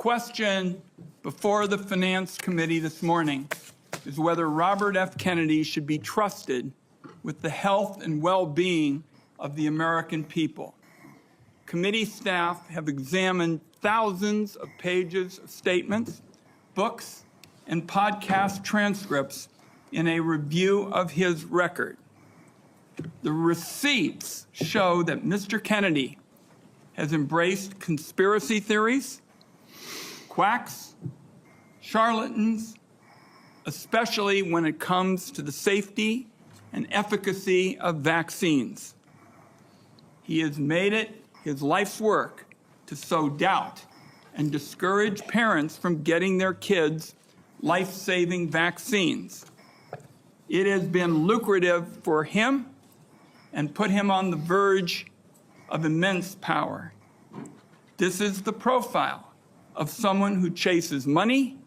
question before the Finance Committee this morning is whether Robert F. Kennedy should be trusted with the health and well-being of the American people. Committee staff have examined thousands of pages of statements, books, and podcast transcripts in a review of his record. The receipts show that Mr. Kennedy has embraced conspiracy theories, quacks, charlatans, especially when it comes to the safety and efficacy of vaccines. He has made it his life's work to sow doubt and discourage parents from getting their kids life-saving vaccines. It has been lucrative for him and put him on the verge of immense power. This is the profile of someone who chases money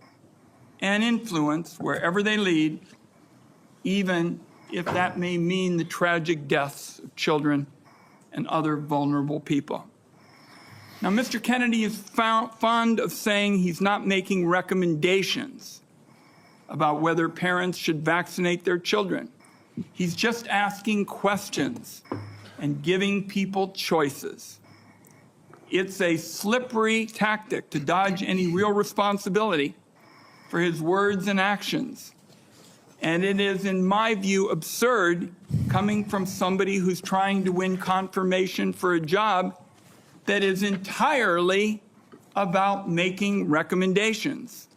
and influence wherever they lead, even if that may mean the tragic deaths of children and other vulnerable people. Now, Mr. Kennedy is fond of saying he's not making recommendations about whether parents should vaccinate their children. He's just asking questions and giving people choices. It's a slippery tactic to dodge any real responsibility for his words and actions. And it is, in my view, absurd coming from somebody who's trying to win confirmation for a job that is entirely about making recommendations.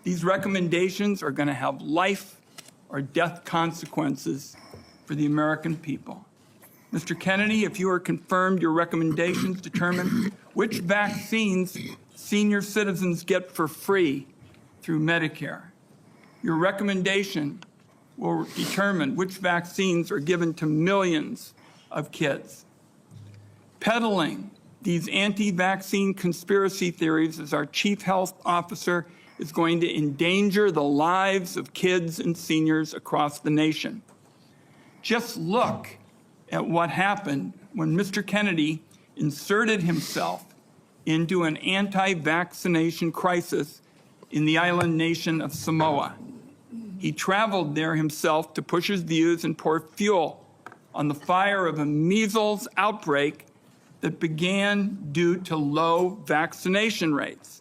These recommendations are going to have life or death consequences for the American people. Mr. Kennedy, if you are confirmed, your recommendations determine which vaccines senior citizens get for free through Medicare. Your recommendation will determine which vaccines are given to millions of kids. Peddling these anti-vaccine conspiracy theories as our chief health officer is going to endanger the lives of kids and seniors across the nation. Just look at what happened when Mr. Kennedy inserted himself into an anti-vaccination crisis in the island nation of Samoa. He traveled there himself to push his views and pour fuel on the fire of a measles outbreak that began due to low vaccination rates.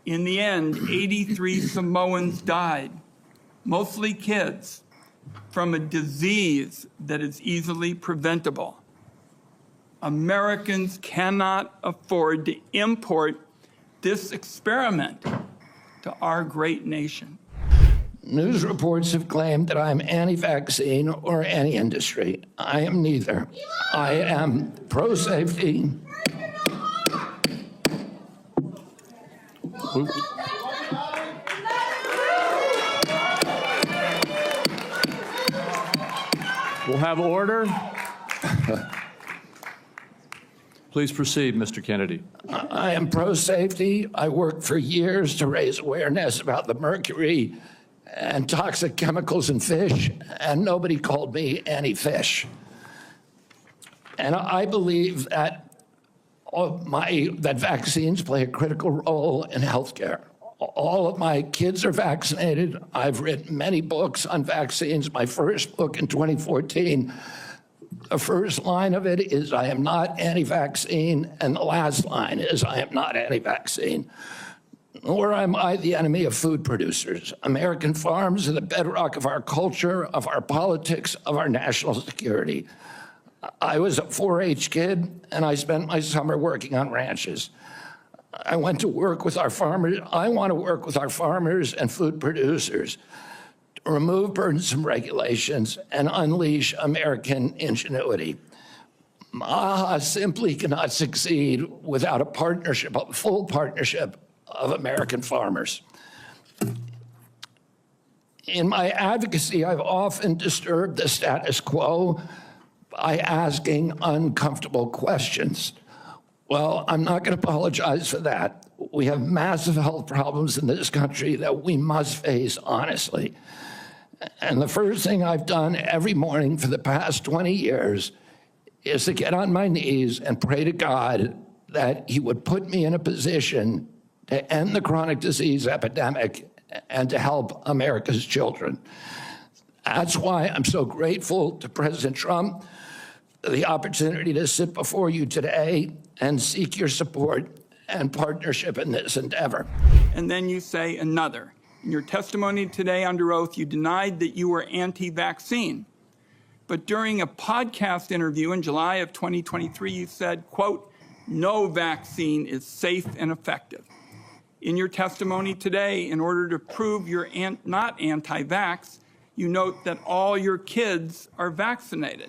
In the end, 83 Samoans died, mostly kids, from a disease that is easily preventable. Americans cannot afford to import this experiment to our great nation. News reports have claimed that I'm anti-vaccine or anti-industry. I am neither. I am pro-safety. We'll have order. Please proceed, Mr. Kennedy. I am pro-safety. I worked for years to raise awareness about the mercury and toxic chemicals in fish, and nobody called me anti-fish. And I believe that vaccines play a critical role in healthcare. All of my kids are vaccinated. I've written many books on vaccines. My first book in 2014, the first line of it is, I am not anti-vaccine, and the last line is, I am not anti-vaccine. Nor am I the enemy of food producers. American farms are the bedrock of our culture, of our politics, of our national security. I was a 4-H kid, and I spent my summer working on ranches. I went to work with our farmers. I want to work with our farmers and food producers to remove burdensome regulations and unleash American ingenuity. MAHA simply cannot succeed without a partnership, a full partnership of American farmers. In my advocacy, I've often disturbed the status quo by asking uncomfortable questions. Well, I'm not going to apologize for that. We have massive health problems in this country that we must face honestly. And the first thing I've done every morning for the past 20 years is to get on my knees and pray to God that he would put me in a position to end the chronic disease epidemic and to help America's children. That's why I'm so grateful to President Trump for the opportunity to sit before you today and seek your support and partnership in this endeavor. And then you say another. In your testimony today under oath, you denied that you were anti-vaccine. But during a podcast interview in July of 2023, you said, quote, "No vaccine is safe and effective." In your testimony today, in order to prove you're not anti-vax, you note that all your kids are vaccinated.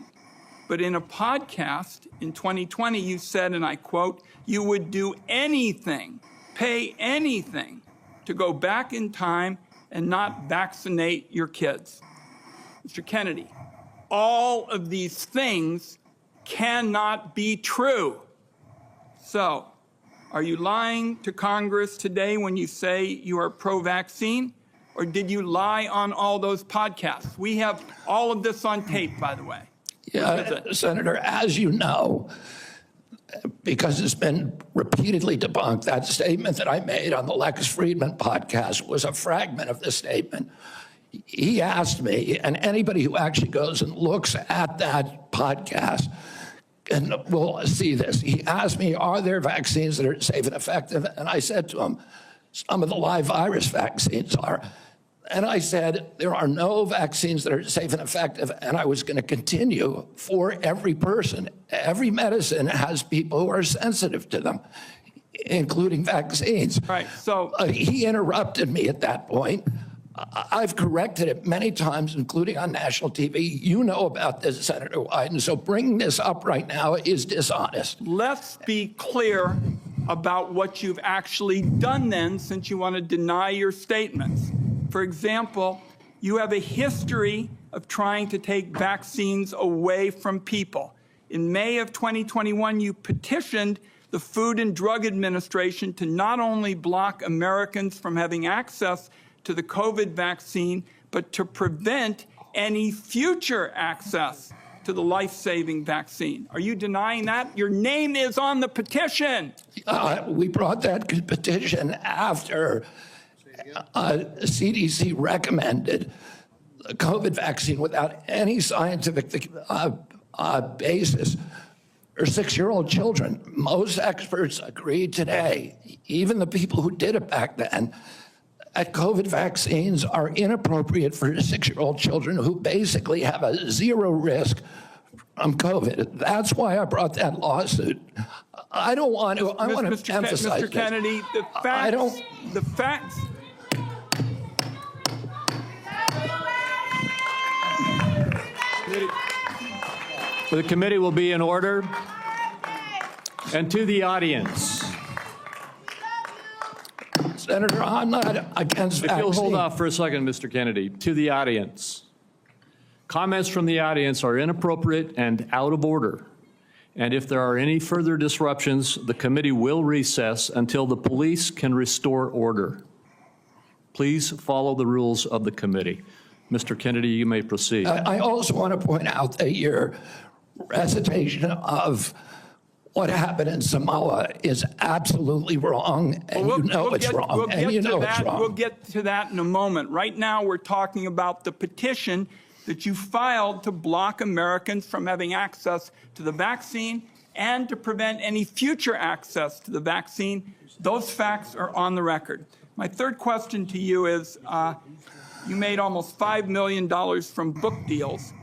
But in a podcast in 2020, you said, and I quote, "You would do anything, pay anything to go back in time and not vaccinate your kids." Mr. Kennedy, all of these things cannot be true. So, are you lying to Congress today when you say you are pro-vaccine? Or did you lie on all those podcasts? We have all of this on tape, by the way. Yeah, Senator, as you know, because it's been repeatedly debunked, that statement that I made on the Lex Friedman podcast was a fragment of the statement. He asked me, and anybody who actually goes and looks at that podcast and will see this, he asked me, are there vaccines that are safe and effective? And I said to him, some of the live virus vaccines are. And I said, there are no vaccines that are safe and effective, and I was going to continue for every person. Every medicine has people who are sensitive to them, including vaccines. Right, so he interrupted me at that point. I've corrected it many times, including on national TV. You know about this, Senator Wyden, so bringing this up right now is dishonest. let's be clear about what you've actually done then, since you want to deny your statements. For example, you have a history of trying to take vaccines away from people. In May of 2021, you petitioned the Food and Drug Administration to not only block Americans from having access to the COVID vaccine, but to prevent any future access to the life-saving vaccine. Are you denying that? Your name is on the petition. We brought that petition after CDC recommended the COVID vaccine without any scientific basis for 6-year-old children. Most experts agree today, even the people who did it back then, that COVID vaccines are inappropriate for 6-year-old children who basically have a zero risk from COVID. That's why I brought that lawsuit. I don't want to, I want to emphasize Mr. Kennedy, the facts. The committee will be in order. And to the audience, Senator, I'm not against vaccine. if you'll hold off for a second, Mr. Kennedy, to the audience. Comments from the audience are inappropriate and out of order. And if there are any further disruptions, the committee will recess until the police can restore order. Please follow the rules of the committee. Mr. Kennedy, you may proceed. I also want to point out that your recitation of what happened in Samoa is absolutely wrong, and you know it's wrong. We'll get to that in a moment. Right now, we're talking about the petition that you filed to block Americans from having access to the vaccine and to prevent any future access to the vaccine. Those facts are on the record. My third question to you is, you made almost $5 million from book deals,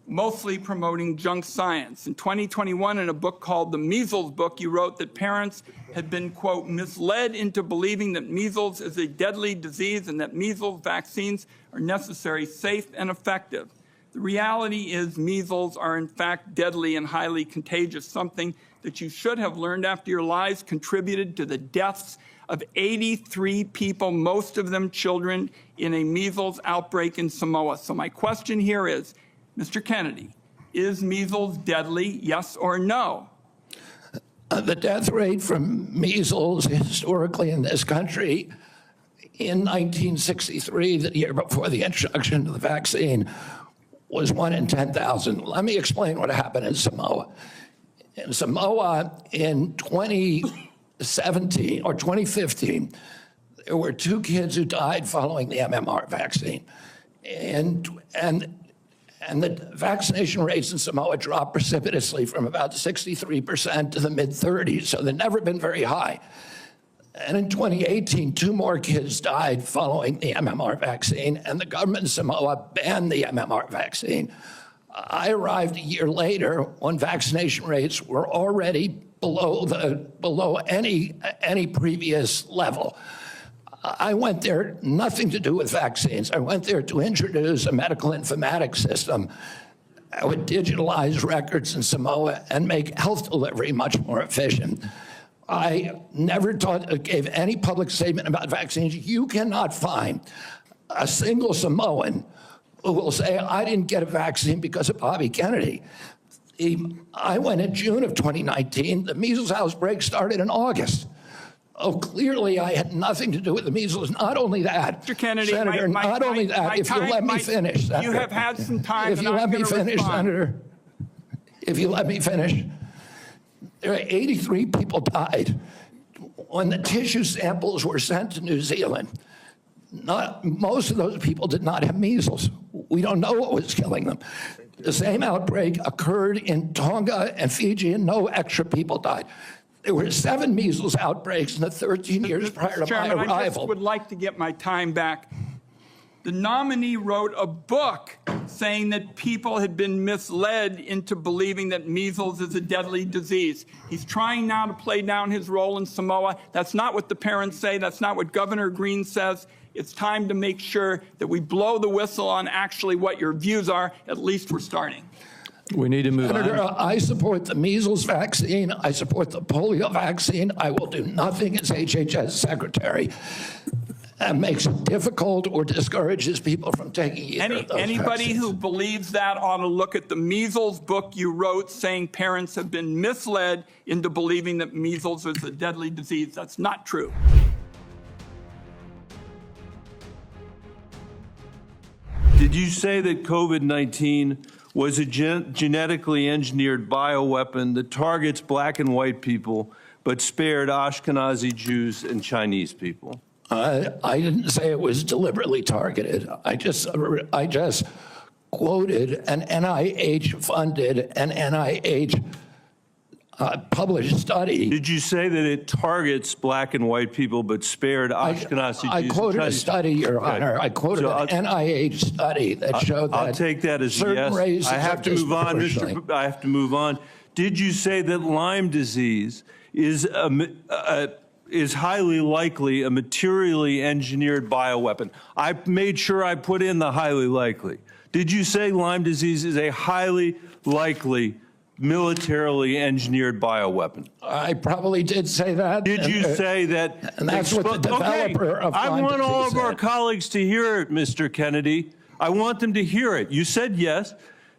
mostly promoting junk science. In 2021, in a book called The Measles Book, you wrote that parents had been, quote, misled into believing that measles is a deadly disease and that measles vaccines are necessary, safe, and effective. The reality is measles are, in fact, deadly and highly contagious, something that you should have learned after your lies contributed to the deaths of 83 people, most of them children, in a measles outbreak in Samoa. So my question here is, Mr. Kennedy, is measles deadly, yes or no? The death rate from measles historically in this country in 1963, the year before the introduction of the vaccine, was 1 in 10,000. Let me explain what happened in Samoa. In Samoa, in 20 2015, there were 2 kids who died following the MMR vaccine. And the vaccination rates in Samoa dropped precipitously from about 63% to the mid-30s, so they've never been very high. And in 2018, 2 more kids died following the MMR vaccine, and the government of Samoa banned the MMR vaccine. I arrived a year later when vaccination rates were already below any previous level. I went there, nothing to do with vaccines. I went there to introduce a medical informatics system that would digitalize records in Samoa and make health delivery much more efficient. I never gave any public statement about vaccines. You cannot find a single Samoan who will say, I didn't get a vaccine because of Bobby Kennedy. I went in June of 2019. The measles outbreak started in August. Oh, clearly I had nothing to do with the measles. Not only that, Mr. Kennedy, Senator, if you let me finish, Senator. You have had some time. If you let me finish, Senator, if you let me finish, there are 83 people died when the tissue samples were sent to New Zealand. Most of those people did not have measles. We don't know what was killing them. The same outbreak occurred in Tonga and Fiji, and no extra people died. There were 7 measles outbreaks in the 13 years prior to my arrival. I just would like to get my time back. The nominee wrote a book saying that people had been misled into believing that measles is a deadly disease. He's trying now to play down his role in Samoa. That's not what the parents say. That's not what Governor Green says. It's time to make sure that we blow the whistle on actually what your views are. At least we're starting. We need to move Senator, on. I support the measles vaccine. I support the polio vaccine. I will do nothing as HHS secretary that makes it difficult or discourages people from taking either of those Anybody vaccines. who believes that ought to look at the measles book you wrote saying parents have been misled into believing that measles is a deadly disease. That's not true. Did you say that COVID-19 was a genetically engineered bioweapon that targets black and white people but spared Ashkenazi Jews and Chinese people? I didn't say it was deliberately targeted. I just quoted an NIH-funded and NIH published study. Did you say that it targets black and white people but spared Ashkenazi Jews? I quoted a study, Your Honor. I quoted an NIH study that showed that I'll take that as a certain yes. races I have to move on, disproportionately. I have to move on. Did you say that Lyme disease is highly likely a materially engineered bioweapon? I made sure I put in the highly likely. Did you say Lyme disease is a highly likely militarily engineered bioweapon? I probably did say that. Did you say that? And that's what the developer of I Lyme want all of disease our said. colleagues to hear it, Mr. Kennedy. I want them to hear it. You said yes.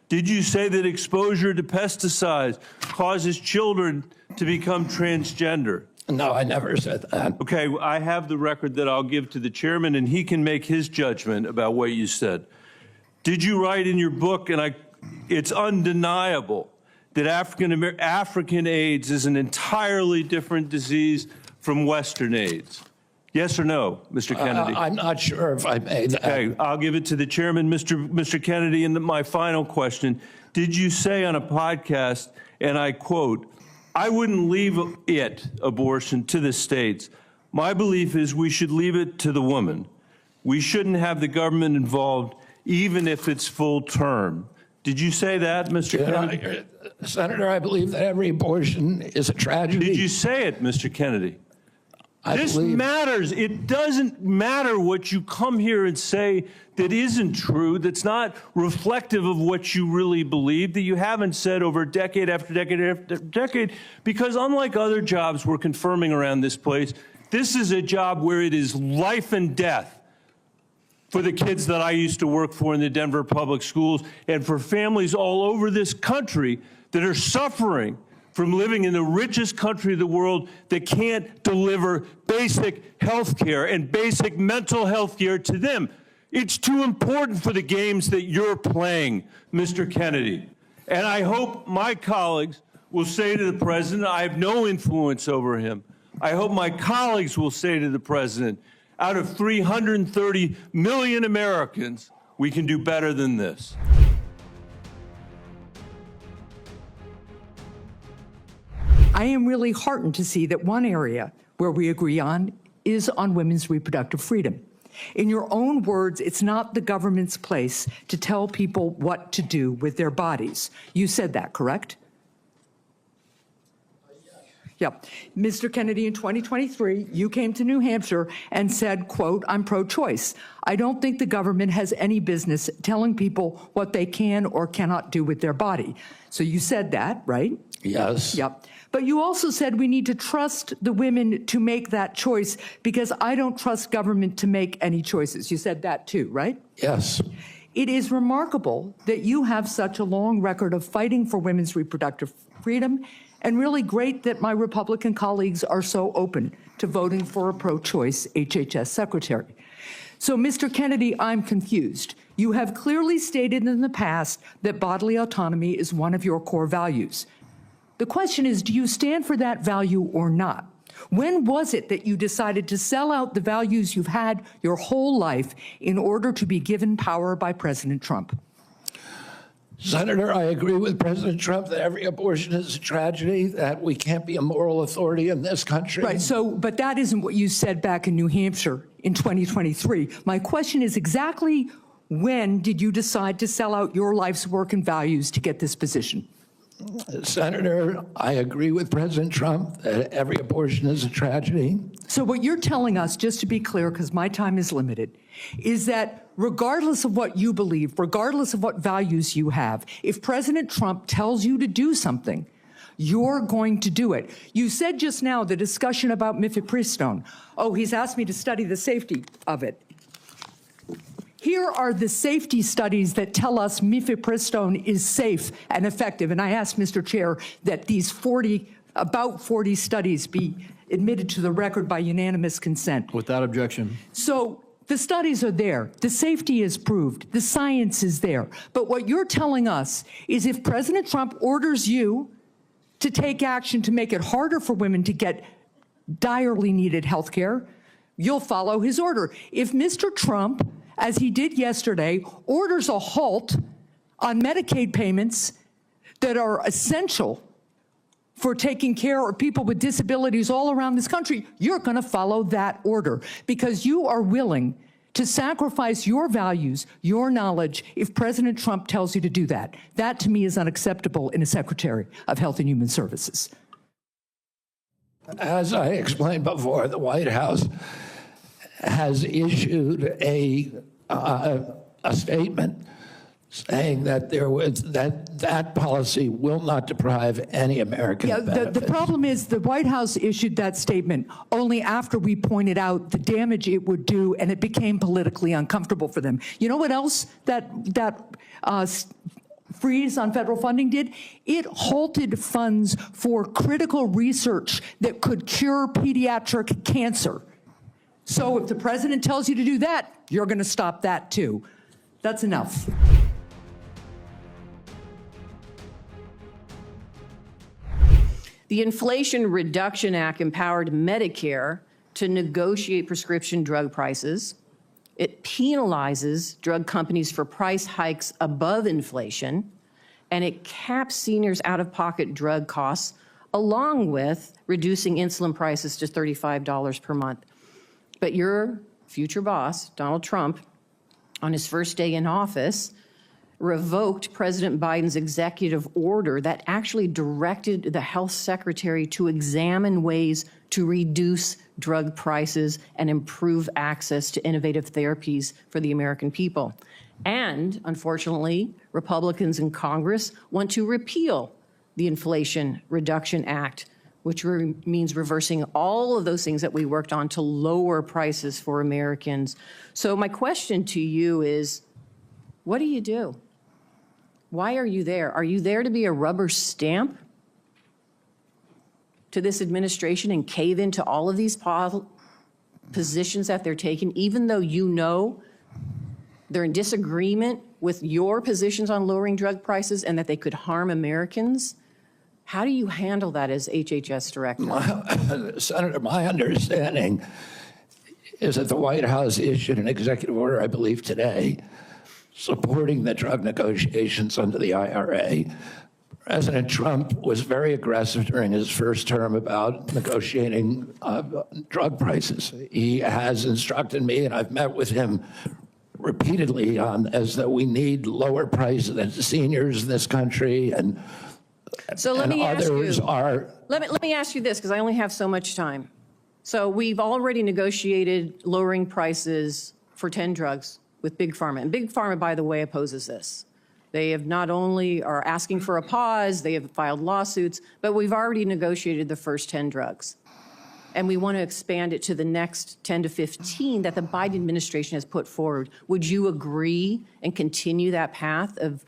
Did you say that exposure to pesticides causes children to become transgender? No, I never said that. Okay, I have the record that I'll give to the chairman, and he can make his judgment about what you said. Did you write in your book, and it's undeniable, that African AIDS is an entirely different disease from Western AIDS? Yes or no, Mr. Kennedy? I'm not sure if I made that. Okay, I'll give it to the chairman, Mr. Kennedy. And my final question, did you say on a podcast, and I quote, I wouldn't leave abortion, to the states. My belief is we should leave it to the woman. We shouldn't have the government involved, even if it's full term. Did you say that, Mr. Kennedy? Senator, I believe that every abortion is a tragedy. Did you say it, Mr. Kennedy? This matters. It doesn't matter what you come here and say that isn't true, that's not reflective of what you really believe, that you haven't said over decade after decade after decade, because unlike other jobs we're confirming around this place, this is a job where it is life and death for the kids that I used to work for in the Denver public schools and for families all over this country that are suffering from living in the richest country of the world that can't deliver basic health care and basic mental health care to them. It's too important for the games that you're playing, Mr. Kennedy. And I hope my colleagues will say to the president, I have no influence over him. I hope my colleagues will say to the president, out of 330 million Americans, we can do better than this. I am really heartened to see that one area where we agree on is on women's reproductive freedom. In your own words, it's not the government's place to tell people what to do with their bodies. You said that, correct? Yeah. Mr. Kennedy, in 2023, you came to New Hampshire and said, quote, I'm pro-choice. I don't think the government has any business telling people what they can or cannot do with their body. So you said that, right? Yes. Yep. But you also said we need to trust the women to make that choice because I don't trust government to make any choices. You said that too, right? Yes. It is remarkable that you have such a long record of fighting for women's reproductive freedom, and really great that my Republican colleagues are so open to voting for a pro-choice HHS secretary. So, Mr. Kennedy, I'm confused. You have clearly stated in the past that bodily autonomy is one of your core values. The question is, do you stand for that value or not? When was it that you decided to sell out the values you've had your whole life in order to be given power by President Trump? Senator, I agree with President Trump that every abortion is a tragedy, that we can't be a moral authority in this country. Right, so, but that isn't what you said back in New Hampshire in 2023. My question is exactly when did you decide to sell out your life's work and values to get this position? Senator, I agree with President Trump that every abortion is a tragedy. So what you're telling us, just to be clear, because my time is limited, is that regardless of what you believe, regardless of what values you have, if President Trump tells you to do something, you're going to do it. You said just now the discussion about mifepristone. Oh, he's asked me to study the safety of it. Here are the safety studies that tell us mifepristone is safe and effective. And I asked Mr. Chair that these about 40 studies be admitted to the record by unanimous consent. Without objection. So the studies are there. The safety is proved. The science is there. But what you're telling us is if President Trump orders you to take action to make it harder for women to get direly needed health care, you'll follow his order. If Mr. Trump, as he did yesterday, orders a halt on Medicaid payments that are essential for taking care of people with disabilities all around this country, you're going to follow that order because you are willing to sacrifice your values, your knowledge, if President Trump tells you to do that. That, to me, is unacceptable in a Secretary of Health and Human Services. As I explained before, the White House has issued a statement saying that that policy will not deprive any American benefits. The problem is the White House issued that statement only after we pointed out the damage it would do, and it became politically uncomfortable for them. You know what else that freeze on federal funding did? It halted funds for critical research that could cure pediatric cancer. So if the president tells you to do that, you're going to stop that too. That's enough. The Inflation Reduction Act empowered Medicare to negotiate prescription drug prices. It penalizes drug companies for price hikes above inflation, and it caps seniors' out-of-pocket drug costs, along with reducing insulin prices to $35 per month. But your future boss, Donald Trump, on his first day in office, revoked President Biden's executive order that actually directed the health secretary to examine ways to reduce drug prices and improve access to innovative therapies for the American people. And unfortunately, Republicans in Congress want to repeal the Inflation Reduction Act, which means reversing all of those things that we worked on to lower prices for Americans. So my question to you is, what do you do? Why are you there? Are you there to be a rubber stamp to this administration and cave into all of these positions that they're taking, even though you know they're in disagreement with your positions on lowering drug prices and that they could harm Americans? How do you handle that as HHS director? Senator, my understanding is that the White House issued an executive order, I believe today, supporting the drug negotiations under the IRA. President Trump was very aggressive during his first term about negotiating drug prices. He has instructed me, and I've met with him repeatedly on as that we need lower prices than seniors in this country, and So let me ask others you, are. let me ask you this, because I only have so much time. So we've already negotiated lowering prices for 10 drugs with Big Pharma. And Big Pharma, by the way, opposes this. They have not only are asking for a pause, they have filed lawsuits, but we've already negotiated the first 10 drugs. And we want to expand it to the next 10 to 15 that the Biden administration has put forward. Would you agree and continue that path of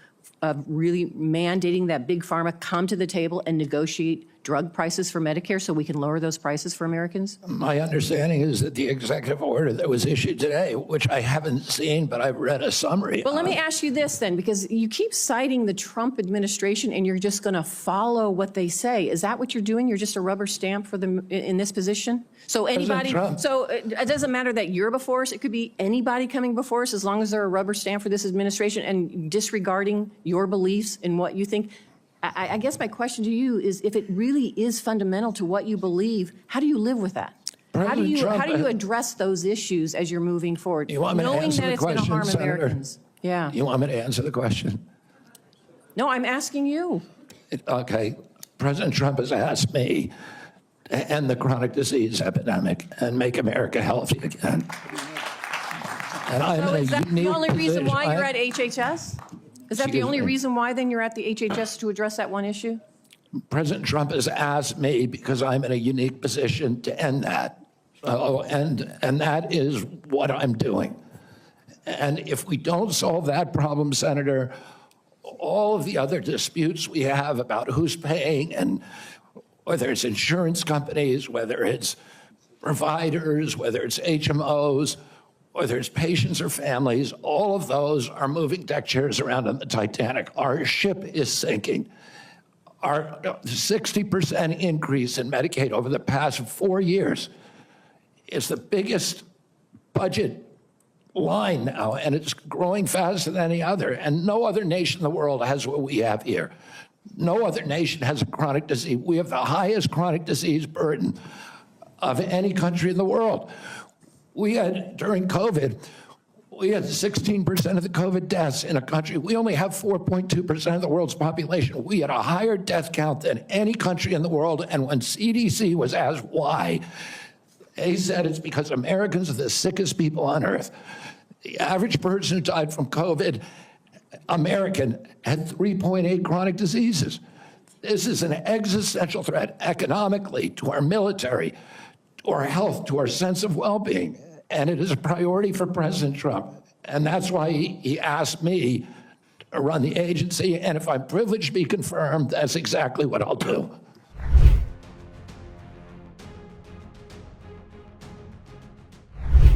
really mandating that Big Pharma come to the table and negotiate drug prices for Medicare so we can lower those prices for Americans? My understanding is that the executive order that was issued today, which I haven't seen, but I've read a summary. Well, let me ask you this then, because you keep citing the Trump administration and you're just going to follow what they say. Is that what you're doing? You're just a rubber stamp for them in this position? So anybody, Trump. so it doesn't matter that you're before us. It could be anybody coming before us as long as they're a rubber stamp for this administration and disregarding your beliefs and what you think. I guess my question to you is, if it really is fundamental to what you believe, how do you live with that? How do you address those issues as you're moving forward, You want me to knowing answer that the it's going to question, harm Senator? Americans? Yeah. You want me to answer the question? No, I'm asking you. Okay. President Trump has asked me to end the chronic disease epidemic and make America healthy again. And I'm So in a is that the unique only reason position. why you're at HHS? Is that the Excuse only me. reason why then you're at the HHS to address that one issue? President Trump has asked me because I'm in a unique position to end that. And that is what I'm doing. And if we don't solve that problem, Senator, all of the other disputes we have about who's paying, and whether it's insurance companies, whether it's providers, whether it's HMOs, whether it's patients or families, all of those are moving deck chairs around on the Titanic. Our ship is sinking. Our 60% increase in Medicaid over the past 4 years is the biggest budget line now, and it's growing faster than any other. And no other nation in the world has what we have here. No other nation has a chronic disease. We have the highest chronic disease burden of any country in the world. We had, during COVID, we had 16% of the COVID deaths in a country. We only have 4.2% of the world's population. We had a higher death count than any country in the world. And when CDC was asked why, they said it's because Americans are the sickest people on earth. The average person who died from COVID, American, had 3.8 chronic diseases. This is an existential threat economically to our military, to our health, to our sense of well-being. And it is a priority for President Trump. And that's why he asked me to run the agency. And if I'm privileged to be confirmed, that's exactly what I'll do.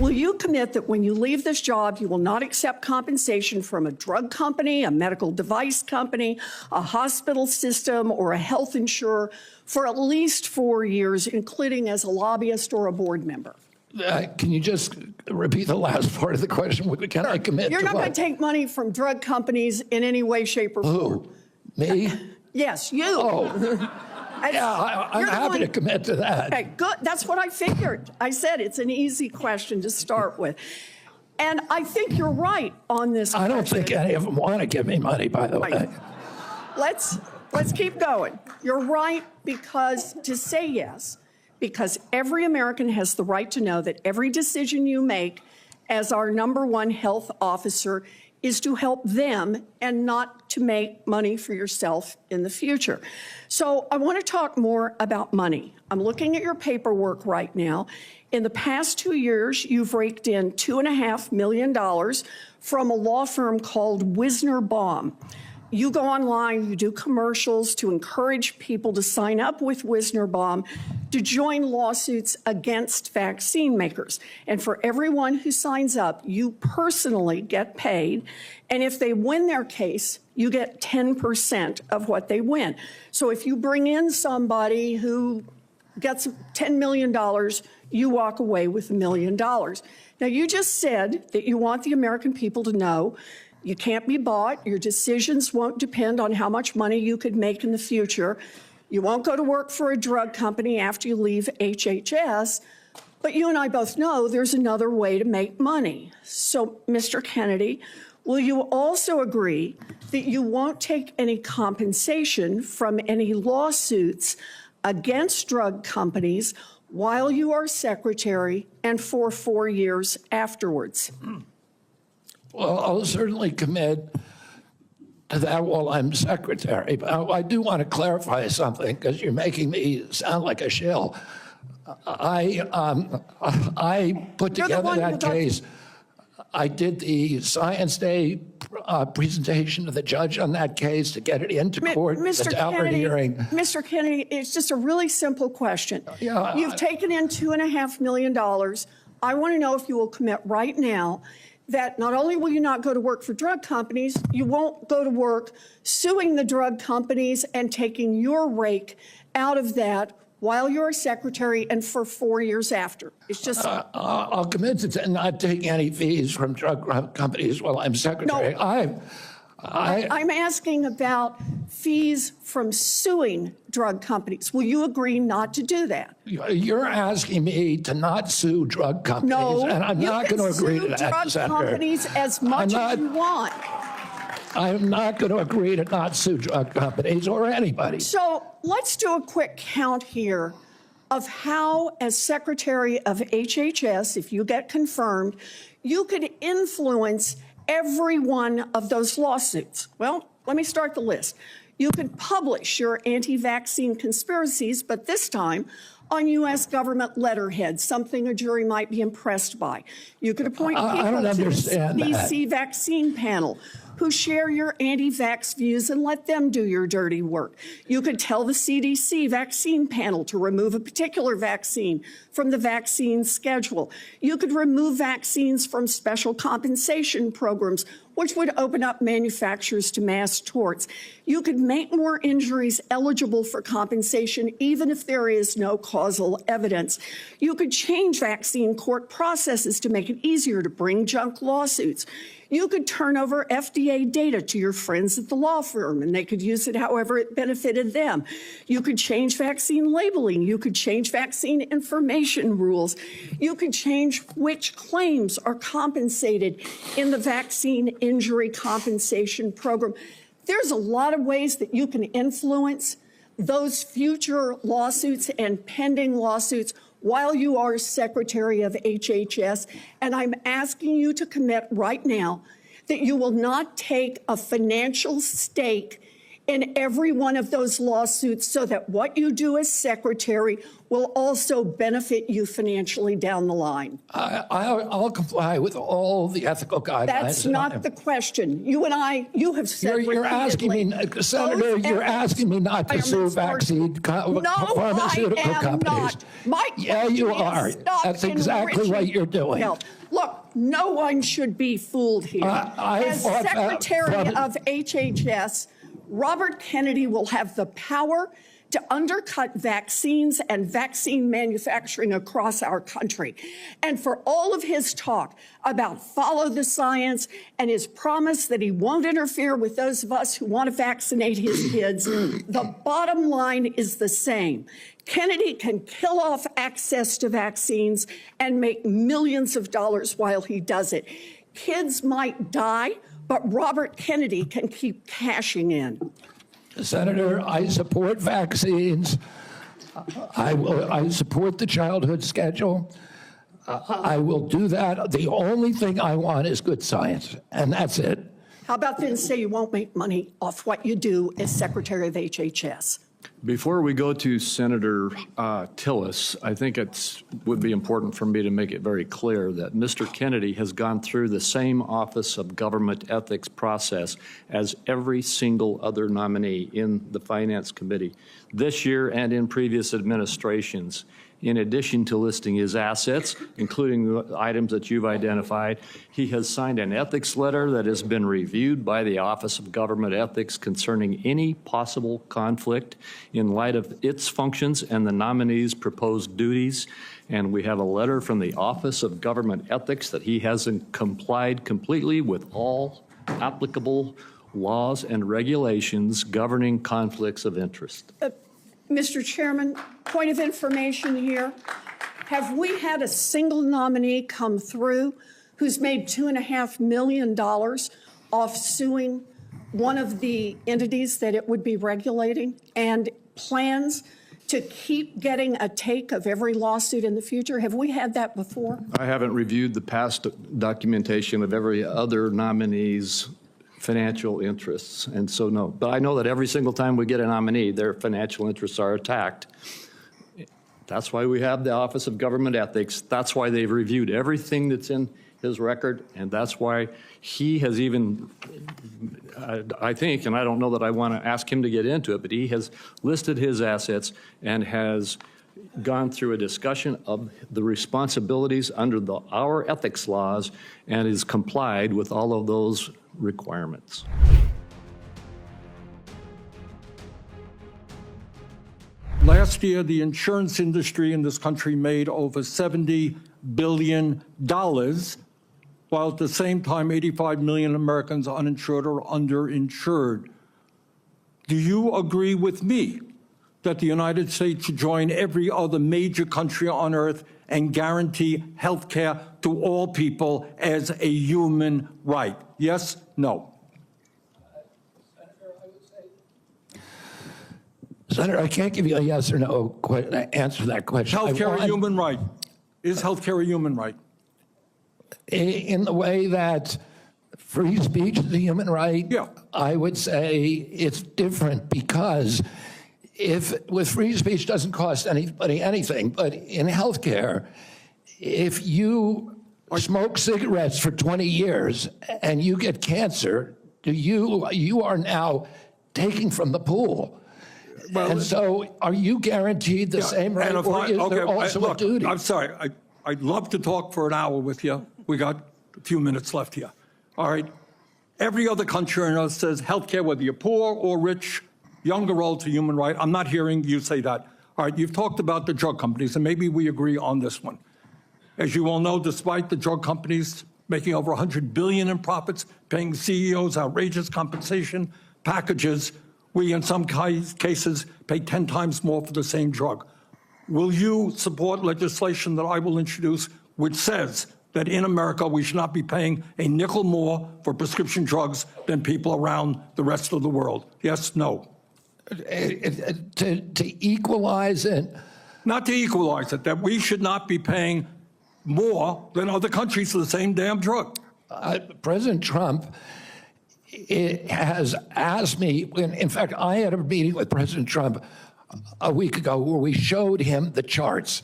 Will you commit that when you leave this job, you will not accept compensation from a drug company, a medical device company, a hospital system, or a health insurer for at least 4 years, including as a lobbyist or a board member? Can you just repeat the last part of the question? Can I commit You're to not going what? to take money from drug companies in any way, shape, or form. Who? Me? Yes, you. Oh, yeah, I'm You're the happy one- to commit to that. Okay, good. That's what I figured. I said it's an easy question to start with. And I think you're right on this I don't question. think any of them want to give me money, by the way. Let's keep going. You're right because to say yes, because every American has the right to know that every decision you make as our #1 health officer is to help them and not to make money for yourself in the future. So I want to talk more about money. I'm looking at your paperwork right now. In the past 2 years, you've raked in $2.5 million from a law firm called Wisner Baum. You go online, you do commercials to encourage people to sign up with Wisner Baum to join lawsuits against vaccine makers. And for everyone who signs up, you personally get paid. And if they win their case, you get 10% of what they win. So if you bring in somebody who gets $10 million, you walk away with $1 million. Now, you just said that you want the American people to know you can't be bought. Your decisions won't depend on how much money you could make in the future. You won't go to work for a drug company after you leave HHS. But you and I both know there's another way to make money. So, Mr. Kennedy, will you also agree that you won't take any compensation from any lawsuits against drug companies while you are secretary and for 4 years afterwards? Well, I'll certainly commit to that while I'm secretary. But I do want to clarify something because you're making me sound like a shill. I put together that case. I did the Science Day presentation to the judge on that case to get it into court. Mr. Kennedy, Mr. Kennedy, it's just a really simple question. Yeah, You've taken in $2.5 million. I want to know if you will commit right now that not only will you not go to work for drug companies, you won't go to work suing the drug companies and taking your rake out of that while you're secretary and for 4 years after. It's just... I'll commit to not taking any fees from drug companies while I'm secretary. No, I'm asking about fees from suing drug companies. Will you agree not to do that? You're asking me to not sue drug companies, No, and I'm not going to agree to that, drug Senator. companies as much as you want. I'm not going to agree to not sue drug companies or anybody. So let's do a quick count here of how, as Secretary of HHS, if you get confirmed, you could influence every one of those lawsuits. Well, let me start the list. You could publish your anti-vaccine conspiracies, but this time on U.S. government letterhead, something a jury might be impressed by. You could appoint people to the CDC vaccine panel who share your anti-vax views and let them do your dirty work. You could tell the CDC vaccine panel to remove a particular vaccine from the vaccine schedule. You could remove vaccines from special compensation programs, which would open up manufacturers to mass torts. You could make more injuries eligible for compensation even if there is no causal evidence. You could change vaccine court processes to make it easier to bring junk lawsuits. You could turn over FDA data to your friends at the law firm, and they could use it however it benefited them. You could change vaccine labeling. You could change vaccine information rules. You could change which claims are compensated in the vaccine injury compensation program. There's a lot of ways that you can influence those future lawsuits and pending lawsuits while you are Secretary of HHS, and I'm asking you to commit right now that you will not take a financial stake in every one of those lawsuits so that what you do as Secretary will also benefit you financially down the line. I'll comply with all the ethical guidelines. That's not the question. You and I, you have said You're asking me, Senator, you're asking me not to sue vaccine pharmaceutical companies. Yeah, you are. That's exactly what you're doing. Look, no one should be fooled here. As Secretary of HHS, Robert Kennedy will have the power to undercut vaccines and vaccine manufacturing across our country. And for all of his talk about follow the science and his promise that he won't interfere with those of us who want to vaccinate his kids, the bottom line is the same. Kennedy can kill off access to vaccines and make millions of dollars while he does it. Kids might die, but Robert Kennedy can keep cashing in. Senator, I support vaccines. I support the childhood schedule. I will do that. The only thing I want is good science, and that's it. How about then say you won't make money off what you do as Secretary of HHS? Before we go to Senator Tillis, I think it would be important for me to make it very clear that Mr. Kennedy has gone through the same Office of Government Ethics process as every single other nominee in the Finance Committee this year and in previous administrations. In addition to listing his assets, including the items that you've identified, he has signed an ethics letter that has been reviewed by the Office of Government Ethics concerning any possible conflict in light of its functions and the nominee's proposed duties. And we have a letter from the Office of Government Ethics that he hasn't complied completely with all applicable laws and regulations governing conflicts of interest. Mr. Chairman, point of information here. Have we had a single nominee come through who's made $2.5 million off suing one of the entities that it would be regulating and plans to keep getting a take of every lawsuit in the future? Have we had that before? I haven't reviewed the past documentation of every other nominee's financial interests, and so no. But I know that every single time we get a nominee, their financial interests are attacked. That's why we have the Office of Government Ethics. That's why they've reviewed everything that's in his record, and that's why he has even, I think, and I don't know that I want to ask him to get into it, but he has listed his assets and has gone through a discussion of the responsibilities under our ethics laws and is complied with all of those requirements. Last year, the insurance industry in this country made over $70 billion, while at the same time, 85 million Americans are uninsured or underinsured. Do you agree with me that the United States should join every other major country on earth and guarantee health care to all people as a human right? Yes? No? Senator, I can't give you a yes or no answer to that question. Health care a human right? Is health care a human right? In the way that free speech is a human right, yeah. I would say it's different because with free speech doesn't cost anybody anything, but in healthcare, if you smoke cigarettes for 20 years and you get cancer, you are now taking from the pool. Well, and so are you guaranteed the same right, or is there also a duty? I'm sorry. I'd love to talk for an hour with you. We got a few minutes left here. All right. Every other country on earth says healthcare, whether you're poor or rich, young or old, is a human right. I'm not hearing you say that. All right. You've talked about the drug companies, and maybe we agree on this one. As you all know, despite the drug companies making over $100 billion in profits, paying CEOs outrageous compensation packages, we, in some cases, pay 10 times more for the same drug. Will you support legislation that I will introduce which says that in America we should not be paying a nickel more for prescription drugs than people around the rest of the world? Yes, no? To equalize it? Not to equalize it, that we should not be paying more than other countries for the same damn drug. President Trump has asked me, in fact, I had a meeting with President Trump a week ago where we showed him the charts.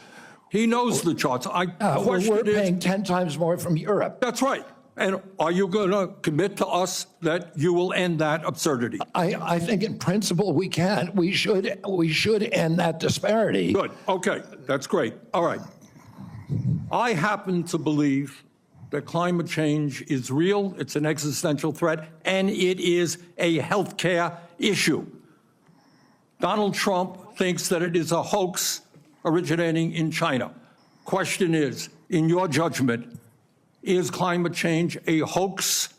He knows the charts. We're paying 10 times more from Europe. That's right. And are you going to commit to us that you will end that absurdity? I think in principle we can. We should end that disparity. Good. Okay. That's great. All right. I happen to believe that climate change is real, it's an existential threat, and it is a health care issue. Donald Trump thinks that it is a hoax originating in China. Question is, in your judgment, is climate change a hoax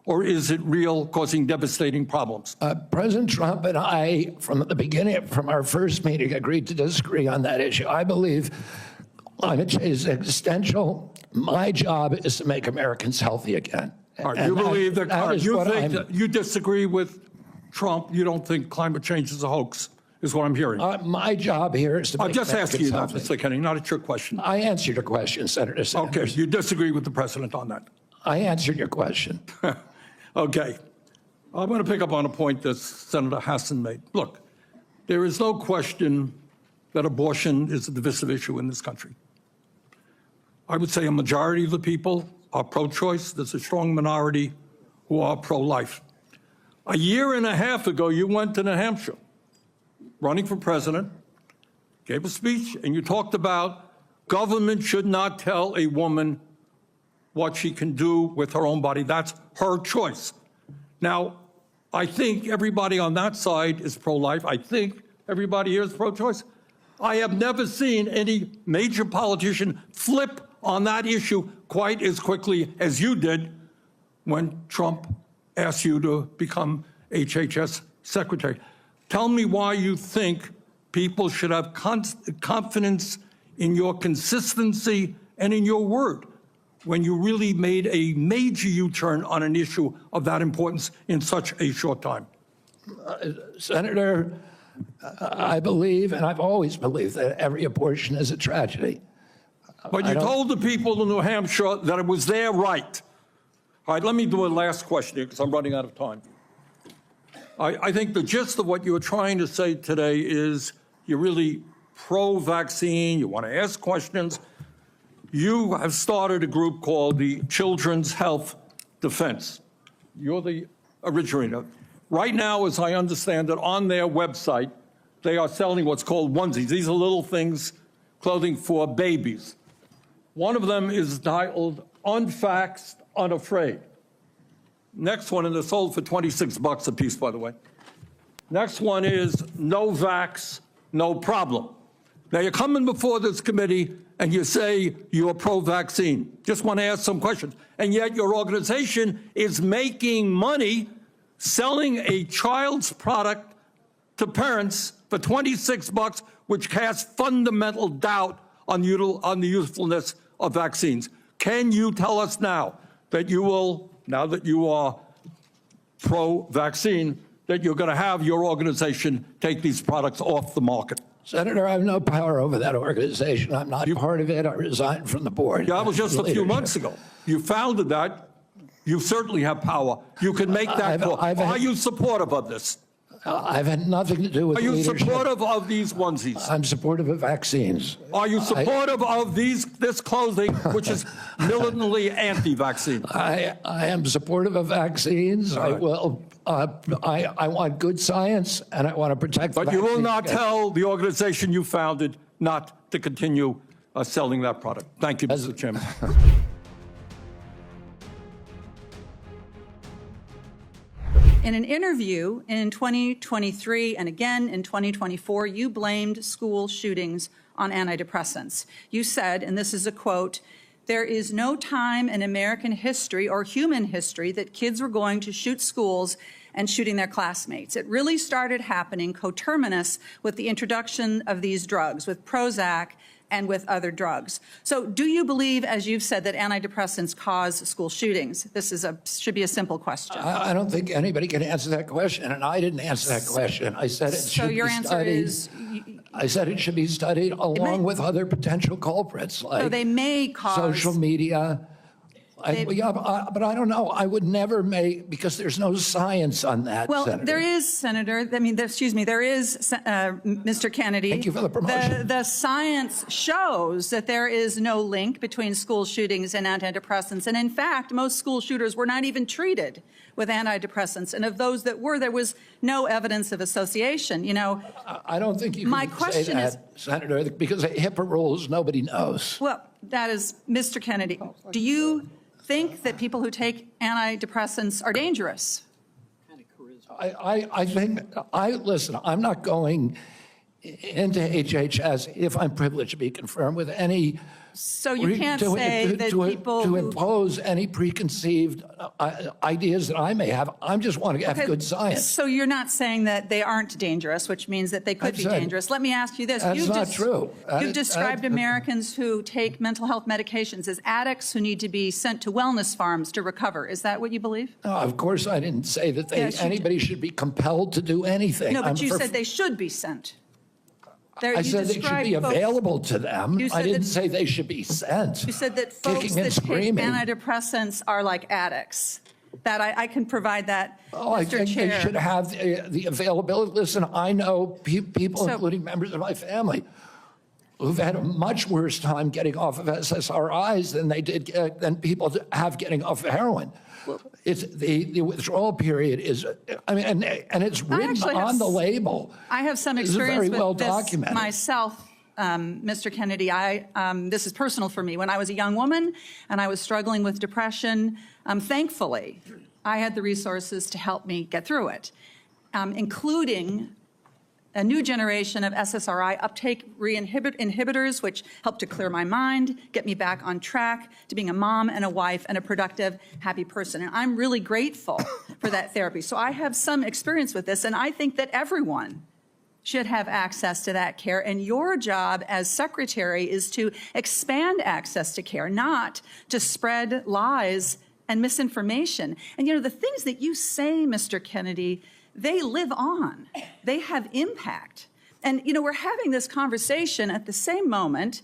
or is it real, causing devastating problems? President Trump and I, from the beginning, from our first meeting, agreed to disagree on that issue. I believe climate change is existential. My job is to make Americans healthy again. All right, you believe that you disagree with Trump, you don't think climate change is a hoax, is what I'm hearing. My job here is to make I'm just asking you that, healthy. Mr. Kennedy, not a trick question. I answered your question, Senator Sanders. Okay, you disagree with the president on that. I answered your question. Okay. I'm going to pick up on a point that Senator Hassan made. Look, There is no question that abortion is a divisive issue in this country. I would say a majority of the people are pro-choice. There's a strong minority who are pro-life. A year and a half ago, you went to New Hampshire, running for president, gave a speech, and you talked about government should not tell a woman what she can do with her own body. That's her choice. Now, I think everybody on that side is pro-life. I think everybody here is pro-choice. I have never seen any major politician flip on that issue quite as quickly as you did when Trump asked you to become HHS secretary. Tell me why you think people should have confidence in your consistency and in your word when you really made a major U-turn on an issue of that importance in such a short time. Senator, I believe, and I've always believed, that every abortion is a tragedy. But you told the people in New Hampshire that it was their right. All right, let me do a last question here because I'm running out of time. I think the gist of what you're trying to say today is you're really pro-vaccine, you want to ask questions. You have started a group called the Children's Health Defense. You're the originator. Right now, as I understand it, on their website, they are selling what's called onesies. These are little things, clothing for babies. One of them is titled Unvaxxed, Unafraid. Next one, and they're sold for $26 a piece, by the way. Next one is No Vax, No Problem. Now, you're coming before this committee and you say you're pro-vaccine. Just want to ask some questions. And yet your organization is making money selling a child's product to parents for $26, which casts fundamental doubt on the usefulness of vaccines. Can you tell us now that you will, now that you are pro-vaccine, that you're going to have your organization take these products off the market? Senator, I have no power over that organization. I'm not part of it. I resigned from the board. Yeah, that was just a few months ago. You founded that. You certainly have power. You can make that call. Are you supportive of this? I've had nothing to do with leadership. Are you supportive of these onesies? I'm supportive of vaccines. Are you supportive of this clothing, which is militantly anti-vaccine? I am supportive of vaccines. I will. I want good science, and I want to protect. But you will not tell the organization you founded not to continue selling that product. Thank you, Mr. Chairman. In an interview in 2023 and again in 2024, you blamed school shootings on antidepressants. You said, and this is a quote, "There is no time in American history or human history that kids were going to shoot schools and shooting their classmates. It really started happening coterminous with the introduction of these drugs, with Prozac and with other drugs." So do you believe, as you've said, that antidepressants cause school shootings? This should be a simple question. I don't think anybody can answer that question, and I didn't answer that question. I said it should be studied. So your answer is? I said it should be studied along with other potential culprits, like so they may cause social media. But I don't know. I would never make, because there's no science on that, well, Senator. there is, Senator. I mean, excuse me, there is, Mr. Kennedy. Thank you for the promotion. The science shows that there is no link between school shootings and antidepressants. And in fact, most school shooters were not even treated with antidepressants. And of those that were, there was no evidence of association. You know, I don't think you can say that, Senator, because HIPAA rules, nobody knows. Well, that is, Mr. Kennedy, do you think that people who take antidepressants are dangerous? I think, listen, I'm not going into HHS if I'm privileged to be confirmed with any. So you can't say that people to impose any preconceived ideas that I may have. I just want to have good science. So you're not saying that they aren't dangerous, which means that they could be dangerous. Let me ask you this. That's not true. You've described Americans who take mental health medications as addicts who need to be sent to wellness farms to recover. Is that what you believe? No, of course I didn't say that anybody should be compelled to do anything. No, but you said they should be sent. I said they should be available to them. I didn't say they should be sent. You said that folks that take antidepressants are like addicts. That I can provide that, Oh, I Mr. think Chair. they should have the availability. Listen, I know people, So- including members of my family, who've had a much worse time getting off of SSRIs than people have getting off of heroin. It's the withdrawal period is, I mean, and it's written actually have on the label. I have some This is experience very with well this documented. myself, Mr. Kennedy. This is personal for me. When I was a young woman and I was struggling with depression, thankfully, I had the resources to help me get through it, including a new generation of SSRI uptake inhibitors, which helped to clear my mind, get me back on track to being a mom and a wife and a productive, happy person. And I'm really grateful for that therapy. So I have some experience with this, and I think that everyone should have access to that care. And your job as secretary is to expand access to care, not to spread lies and misinformation. And you know, the things that you say, Mr. Kennedy, they live on. They have impact. And, you know, we're having this conversation at the same moment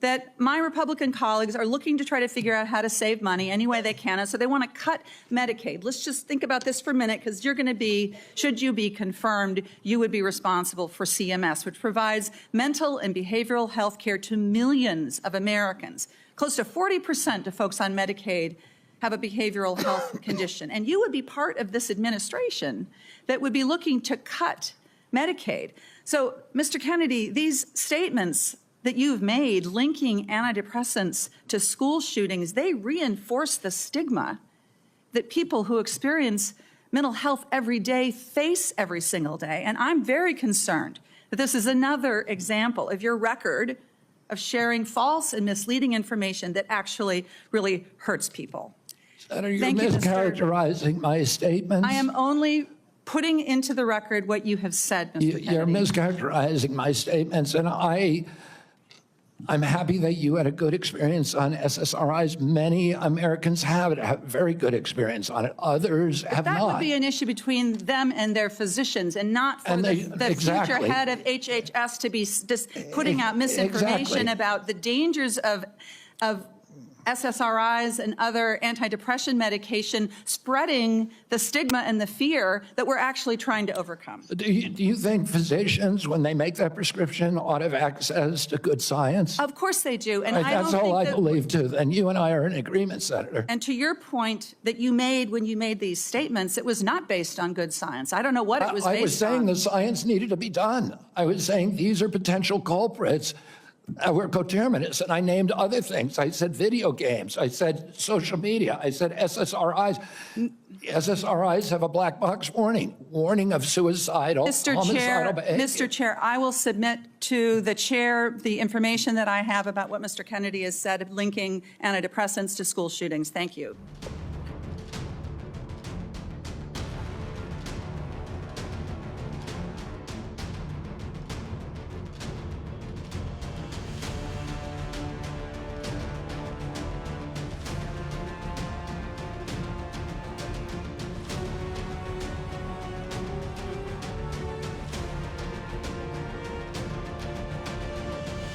that my Republican colleagues are looking to try to figure out how to save money any way they can. And so they want to cut Medicaid. Let's just think about this for a minute, because you're going to be, should you be confirmed, you would be responsible for CMS, which provides mental and behavioral health care to millions of Americans. Close to 40% of folks on Medicaid have a behavioral health condition. And you would be part of this administration that would be looking to cut Medicaid. So, Mr. Kennedy, these statements that you've made linking antidepressants to school shootings, they reinforce the stigma that people who experience mental health every day face every single day. And I'm very concerned that this is another example of your record of sharing false and misleading information that actually really hurts people. Senator, you're Thank you, Mr. mischaracterizing my statements. I am only putting into the record what you have said, Mr. Kennedy. You're mischaracterizing my statements, and I'm happy that you had a good experience on SSRIs. Many Americans have very good experience on it. Others have That not. would be an issue between them and their physicians, and not for the exactly. future head of HHS to be putting out misinformation Exactly. about the dangers of SSRIs and other antidepressant medication, spreading the stigma and the fear that we're actually trying to overcome. Do you think physicians, when they make that prescription, ought to have access to good science? Of course they do. And Right, I don't that's all think I that believe, too. And you and I are in agreement, Senator. And to your point that you made when you made these statements, it was not based on good science. I don't know what it was based on. I was saying the science needed to be done. I was saying these are potential culprits. We're coterminous, and I named other things. I said video games. I said social media. I said SSRIs. SSRIs have a black box warning of suicidal, homicidal behavior. Mr. Chair, I will submit to the chair the information that I have about what Mr. Kennedy has said, linking antidepressants to school shootings. Thank you.